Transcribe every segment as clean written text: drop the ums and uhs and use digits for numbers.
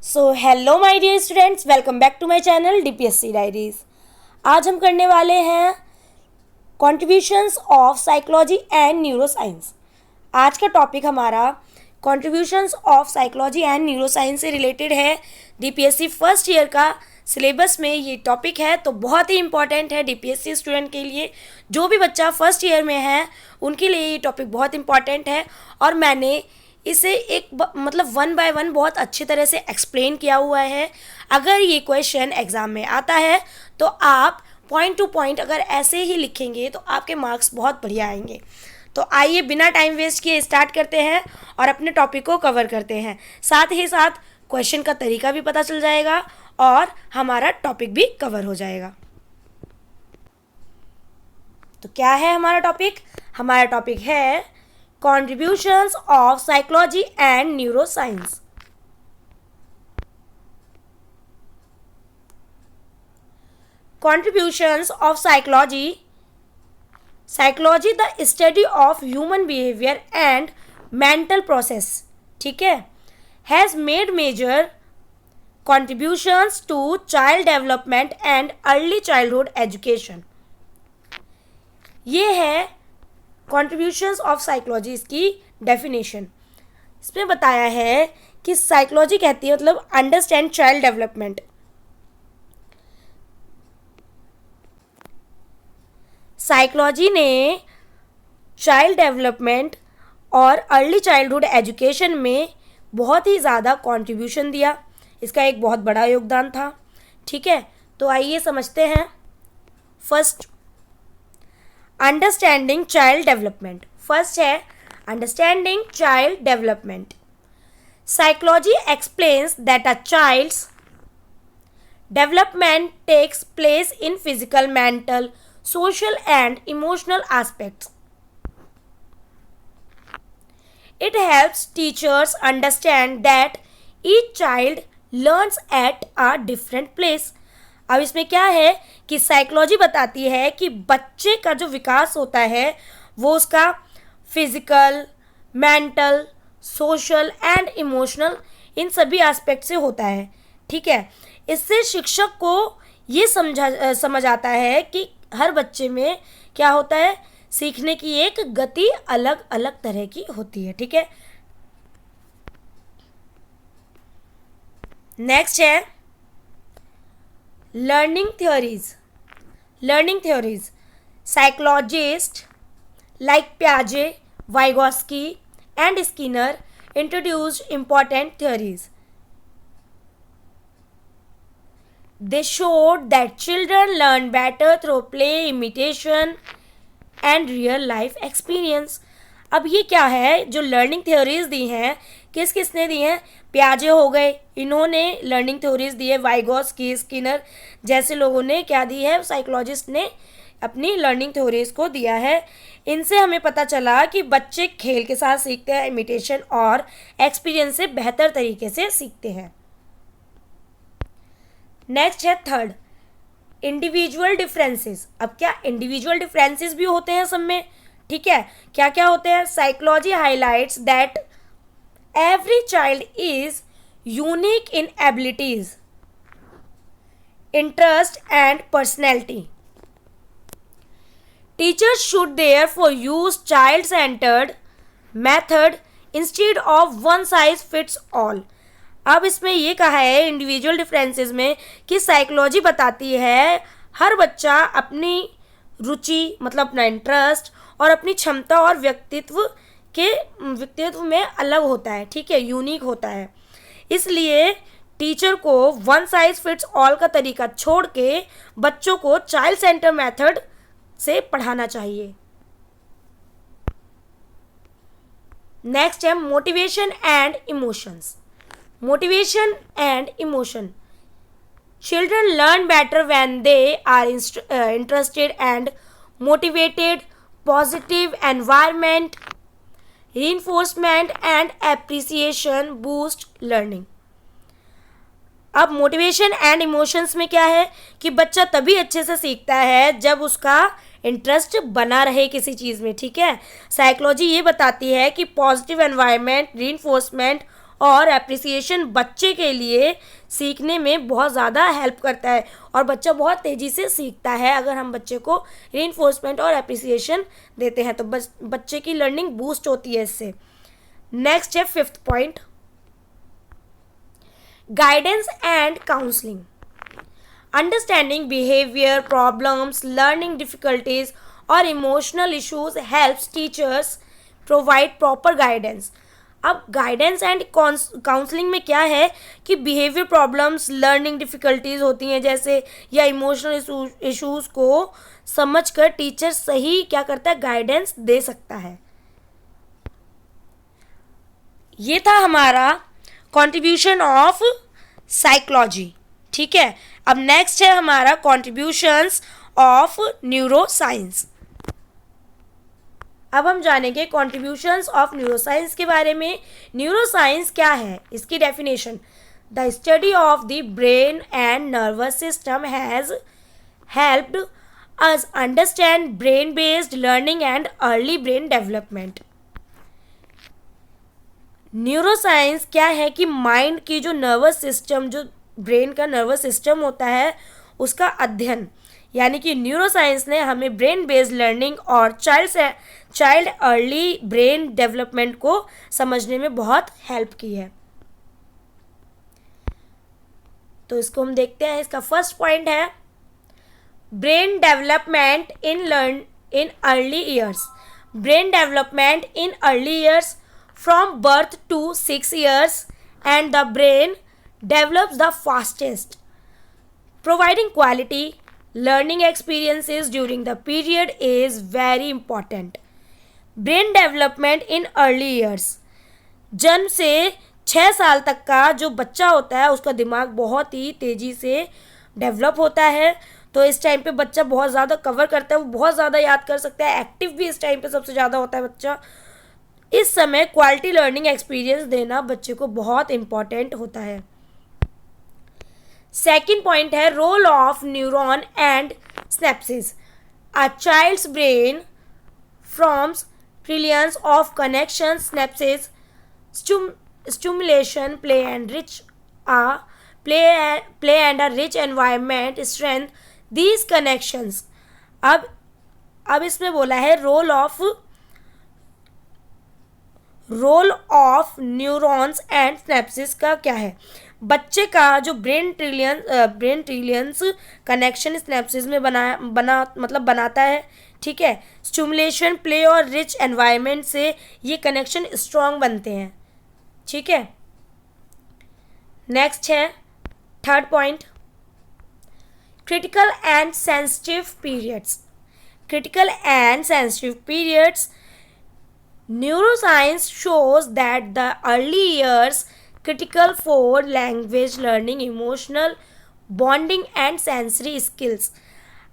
So hello my dear students, welcome back to my channel DPSC diaries. आज हम करने वाले हैं contributions of psychology and neuroscience. आज का टॉपिक हमारा contributions of psychology and neuroscience से रिलेटेड है। डीपीएससी फर्स्ट ईयर का सिलेबस में ये टॉपिक है, तो बहुत ही इंपॉर्टेंट है डीपीएससी स्टूडेंट के लिए। जो भी बच्चा फर्स्ट ईयर में है उनके लिए ये टॉपिक बहुत इंपॉर्टेंट है और मैंने इसे एक मतलब वन बाय वन बहुत अच्छी तरह से एक्सप्लेन किया हुआ है। अगर ये क्वेश्चन एग्ज़ाम में आता है तो आप पॉइंट टू पॉइंट अगर ऐसे ही लिखेंगे तो आपके मार्क्स बहुत बढ़िया आएंगे। तो आइए बिना टाइम वेस्ट किए स्टार्ट करते हैं और अपने टॉपिक को कवर करते हैं। साथ ही साथ क्वेश्चन का तरीका भी पता चल जाएगा और हमारा टॉपिक भी कवर हो जाएगा। तो क्या है हमारा टॉपिक? हमारा टॉपिक है Contributions of Psychology and Neuroscience. Contributions of Psychology. Psychology the study of human behavior and mental process. ठीक है, has made major contributions to child development and early childhood education. ये है कॉन्ट्रीब्यूशंस ऑफ साइकोलॉजी, इसकी definition. इसमें बताया है कि psychology कहती है मतलब अंडरस्टैंड चाइल्ड डेवलपमेंट। साइकोलॉजी ने चाइल्ड डेवलपमेंट और अर्ली चाइल्डहुड एजुकेशन में बहुत ही ज़्यादा कंट्रीब्यूशन दिया। इसका एक बहुत बड़ा योगदान था। ठीक है, तो आइए समझते हैं। First, understanding child development. First है understanding child development. Psychology explains that a child's development takes place in physical, mental, social and emotional aspects. It helps teachers understand that each child learns at a different place. अब इसमें क्या है कि psychology बताती है कि बच्चे का जो विकास होता है वो उसका physical, mental, social and emotional इन सभी एस्पेक्ट से होता है। ठीक है, इससे शिक्षक को ये समझ आता है कि हर बच्चे में क्या होता है, सीखने की एक गति अलग अलग तरह की होती है। ठीक है, नेक्स्ट है learning theories. Learning theories, psychologist like प्याजे, Vygotsky and Skinner introduced important theories. They showed that children learn better through play, imitation and real life experience. अब ये क्या है जो लर्निंग थ्योरीज दी हैं, किस किसने दी हैं? प्याजे हो गए, इन्होंने लर्निंग थ्योरीज दी है। वाइगोस्की, स्किनर जैसे लोगों ने क्या दी है, साइकोलॉजिस्ट ने अपनी लर्निंग थ्योरीज को दिया है। इनसे हमें पता चला कि बच्चे खेल के साथ सीखते हैं, इमिटेशन और एक्सपीरियंस से बेहतर तरीके से सीखते हैं। नेक्स्ट है थर्ड, इंडिविजुअल डिफरेंसेस। अब क्या इंडिविजुअल डिफरेंसेस भी होते हैं सब में? ठीक है, क्या क्या होते हैं? Psychology highlights that every child is unique in abilities, interest and personality. Teachers should therefore use child centred method instead of one size fits all. अब इसमें ये कहा है इंडिविजुअल डिफरेंसेस में कि साइकोलॉजी बताती है हर बच्चा अपनी रुचि मतलब अपना इंटरेस्ट और अपनी क्षमता और व्यक्तित्व में अलग होता है। ठीक है, यूनिक होता है। इसलिए टीचर को वन साइज फिट्स ऑल का तरीका छोड़ के बच्चों को चाइल्ड सेंटर मेथड से पढ़ाना चाहिए। नेक्स्ट है motivation and emotions. Motivation and emotion. Children learn better when they are interested and motivated. Positive environment, reinforcement and appreciation boost learning. अब मोटिवेशन एंड इमोशंस में क्या है कि बच्चा तभी अच्छे से सीखता है जब उसका इंटरेस्ट बना रहे किसी चीज़ में। ठीक है, साइकोलॉजी ये बताती है कि पॉजिटिव एनवायरनमेंट, रीइंफोर्समेंट और एप्रिसिएशन बच्चे के लिए सीखने में बहुत ज़्यादा हेल्प करता है और बच्चा बहुत तेज़ी से सीखता है अगर हम बच्चे को रीइंफोर्समेंट और एप्रिसिएशन देते हैं तो बच्चे की लर्निंग बूस्ट होती है इससे। नेक्स्ट है 5th point, guidance and counselling. Understanding behaviour problems, learning difficulties और emotional issues helps teachers provide proper guidance. अब गाइडेंस एंड काउंसलिंग में क्या है कि बिहेवियर प्रॉब्लम्स, लर्निंग डिफ़िकल्टीज होती हैं जैसे, या इमोशनल इश्यूज़ को समझकर टीचर सही क्या करता है, गाइडेंस दे सकता है। ये था हमारा कंट्रीब्यूशन ऑफ साइकोलॉजी। ठीक है, अब नेक्स्ट है हमारा कंट्रीब्यूशंस ऑफ न्यूरोसाइंस। अब हम जानेंगे कॉन्ट्रीब्यूशंस ऑफ न्यूरोसाइंस के बारे में। न्यूरोसाइंस क्या है, इसकी definition, the study of the brain and nervous system has helped us understand brain based learning and early brain development. Neuroscience क्या है कि माइंड की जो नर्वस सिस्टम, जो ब्रेन का नर्वस सिस्टम होता है उसका अध्ययन, यानी कि न्यूरोसाइंस ने हमें ब्रेन बेस्ड लर्निंग और चाइल्ड अर्ली ब्रेन डेवलपमेंट को समझने में बहुत हेल्प की है। तो इसको हम देखते हैं। इसका फर्स्ट पॉइंट है brain development in early years. Brain development in early years from birth to 6 years and the brain develops the fastest, providing quality learning experiences during the period is very important. Brain development in early years, जन्म से 6 साल तक का जो बच्चा होता है उसका दिमाग बहुत ही तेज़ी से डेवलप होता है। तो इस टाइम पे बच्चा बहुत ज़्यादा कवर करता है, वो बहुत ज़्यादा याद कर सकता है, एक्टिव भी इस टाइम पे सबसे ज़्यादा होता है बच्चा। इस समय क्वालिटी लर्निंग एक्सपीरियंस देना बच्चे को बहुत इम्पॉर्टेंट होता है। सेकेंड पॉइंट है role of neuron and synapses. A child's brain forms trillions of connections, synapses, stimulation, play and a rich environment strength these connections. अब इसमें बोला है रोल ऑफ न्यूरॉन्स एंड स्नैप्सिस का क्या है। बच्चे का जो ब्रेन ट्रिलियंस कनेक्शन स्नैप्सिस में बनाता है। ठीक है, स्टिमुलेशन, प्ले और रिच एनवायरनमेंट से ये कनेक्शन स्ट्रॉन्ग बनते हैं। ठीक है, नेक्स्ट है 3rd point, critical and sensitive periods. Critical and sensitive periods, neuroscience shows that the early years critical for language learning, emotional bonding and sensory skills.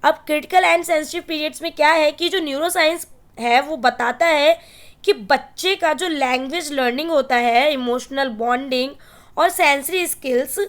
अब critical and sensitive periods में क्या है कि जो न्यूरोसाइंस है वो बताता है कि बच्चे का जो लैंग्वेज लर्निंग होता है, इमोशनल बॉन्डिंग और सेंसरी स्किल्स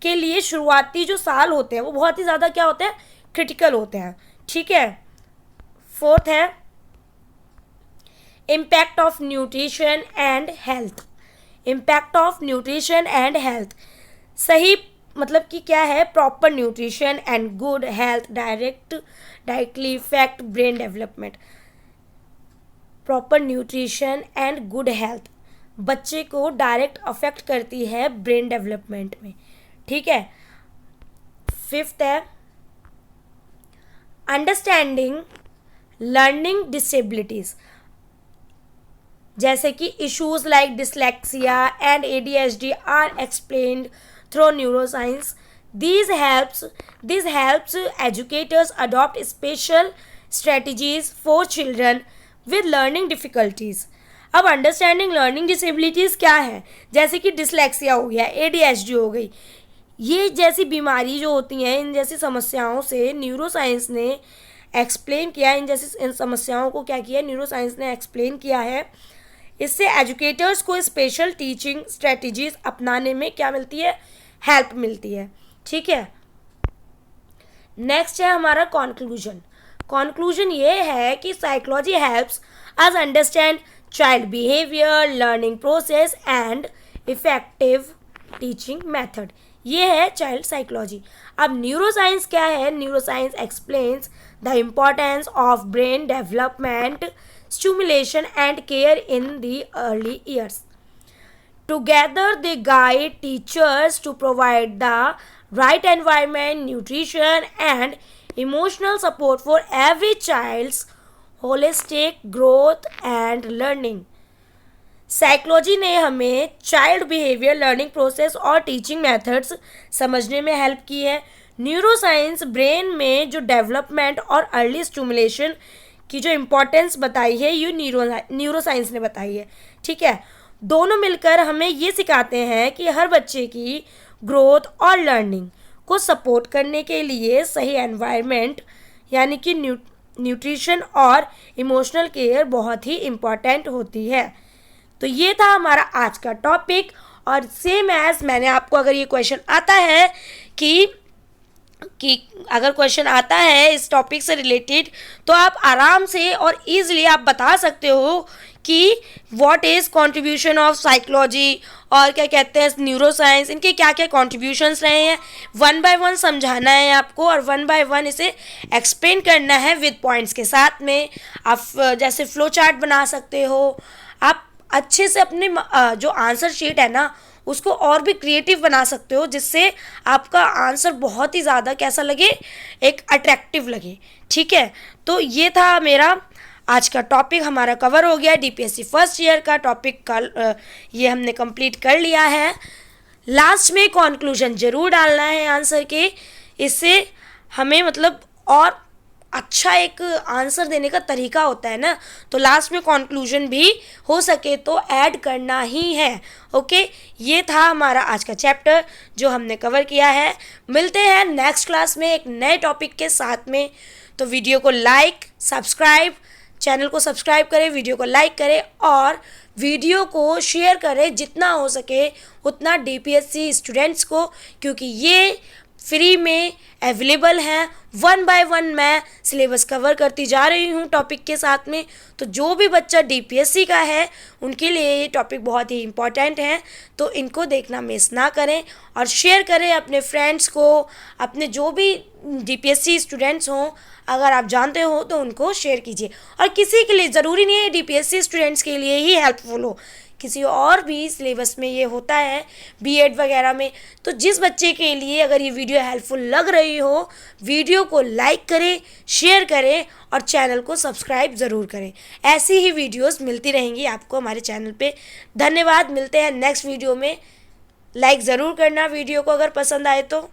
के लिए शुरुआती जो साल होते हैं वो बहुत ही ज़्यादा क्या होते हैं, क्रिटिकल होते हैं। ठीक है, 4th है impact of nutrition and health. Impact of nutrition and health, सही मतलब कि क्या है, proper nutrition and good health directly effect brain development. Proper nutrition and good health बच्चे को डायरेक्ट अफेक्ट करती है ब्रेन डेवलपमेंट में। ठीक है, 5th है अंडरस्टैंडिंग लर्निंग डिसेबिलिटीज़, जैसे कि issues like dyslexia and ADHD are explained through neuroscience. This helps educators adopt special strategies for children with learning difficulties. अब अंडरस्टैंडिंग लर्निंग डिसेबिलिटीज़ क्या है, जैसे कि डिसलेक्सिया हो गया, ADHD हो गई, ये जैसी बीमारी जो होती हैं, इन जैसी समस्याओं से न्यूरोसाइंस ने एक्सप्लेन किया, इन समस्याओं को क्या किया, न्यूरोसाइंस ने एक्सप्लेन किया है। इससे एजुकेटर्स को स्पेशल टीचिंग स्ट्रेटजीज अपनाने में क्या मिलती है, हेल्प मिलती है। ठीक है, नेक्स्ट है हमारा कॉन्क्लूजन। कॉन्क्लूजन ये है कि psychology helps us understand child behaviour, learning process and effective teaching method. ये है चाइल्ड साइकोलॉजी। अब न्यूरोसाइंस क्या है? Neuroscience explains the importance of brain development, stimulation and care in the early years. Together, they guide teachers to provide the right environment, nutrition, and emotional support for every child's holistic growth and learning. Psychology ने हमें child behaviour, learning process और teaching methods समझने में help की है। Neuroscience brain में जो development और अर्ली स्टिमुलेशन की जो इम्पोर्टेंस बताई है, ये न्यूरोसाइंस ने बताई है। ठीक है, दोनों मिलकर हमें ये सिखाते हैं कि हर बच्चे की ग्रोथ और लर्निंग को सपोर्ट करने के लिए सही एनवायरनमेंट यानी कि न्यूट्रिशन और इमोशनल केयर बहुत ही इम्पॉर्टेंट होती है। तो ये था हमारा आज का टॉपिक। और सेम एज मैंने आपको, अगर ये क्वेश्चन आता है कि अगर क्वेश्चन आता है इस टॉपिक से रिलेटेड, तो आप आराम से और इजीली आप बता सकते हो कि what is contribution of psychology और क्या कहते हैं न्यूरोसाइंस, इनके क्या क्या कॉन्ट्रीब्यूशंस रहे हैं। 1 बाय 1 समझाना है आपको और 1 बाय 1 इसे एक्सप्लेन करना है विद पॉइंट्स के साथ में। आप जैसे फ्लो चार्ट बना सकते हो, आप अच्छे से अपने जो आंसर शीट है ना उसको और भी क्रिएटिव बना सकते हो, जिससे आपका आंसर बहुत ही ज़्यादा कैसा लगे, एक अट्रैक्टिव लगे। ठीक है, तो ये था मेरा आज का टॉपिक, हमारा कवर हो गया। डीपीएससी फर्स्ट ईयर का टॉपिक कल ये हमने कंप्लीट कर लिया है। लास्ट में कंक्लूजन ज़रूर डालना है आंसर के, इससे हमें मतलब और अच्छा एक आंसर देने का तरीका होता है ना, तो लास्ट में कंक्लूजन भी हो सके तो ऐड करना ही है। ओके, ये था हमारा आज का चैप्टर जो हमने कवर किया है। मिलते हैं नेक्स्ट क्लास में एक नए टॉपिक के साथ में। तो वीडियो को लाइक, सब्सक्राइब, चैनल को सब्सक्राइब करें, वीडियो को लाइक करें और वीडियो को शेयर करें जितना हो सके उतना डीपीएससी स्टूडेंट्स को, क्योंकि ये फ्री में अवेलेबल हैं। 1 बाय 1 मैं सिलेबस कवर करती जा रही हूँ टॉपिक के साथ में। तो जो भी बच्चा डीपीएससी का है उनके लिए ये टॉपिक बहुत ही इम्पॉर्टेंट है, तो इनको देखना मिस ना करें और शेयर करें अपने फ्रेंड्स को, अपने जो भी डीपीएससी स्टूडेंट्स हों, अगर आप जानते हो तो उनको शेयर कीजिए। और किसी के लिए ज़रूरी नहीं है डीपीएससी स्टूडेंट्स के लिए ही हेल्पफुल हो, किसी और भी सिलेबस में ये होता है, बीएड वगैरह में। तो जिस बच्चे के लिए अगर ये वीडियो हेल्पफुल लग रही हो, वीडियो को लाइक करें, शेयर करें और चैनल को सब्सक्राइब ज़रूर करें। ऐसी ही वीडियोस मिलती रहेंगी आपको हमारे चैनल पे। धन्यवाद, मिलते हैं नेक्स्ट वीडियो में। लाइक ज़रूर करना वीडियो को अगर पसंद आए तो।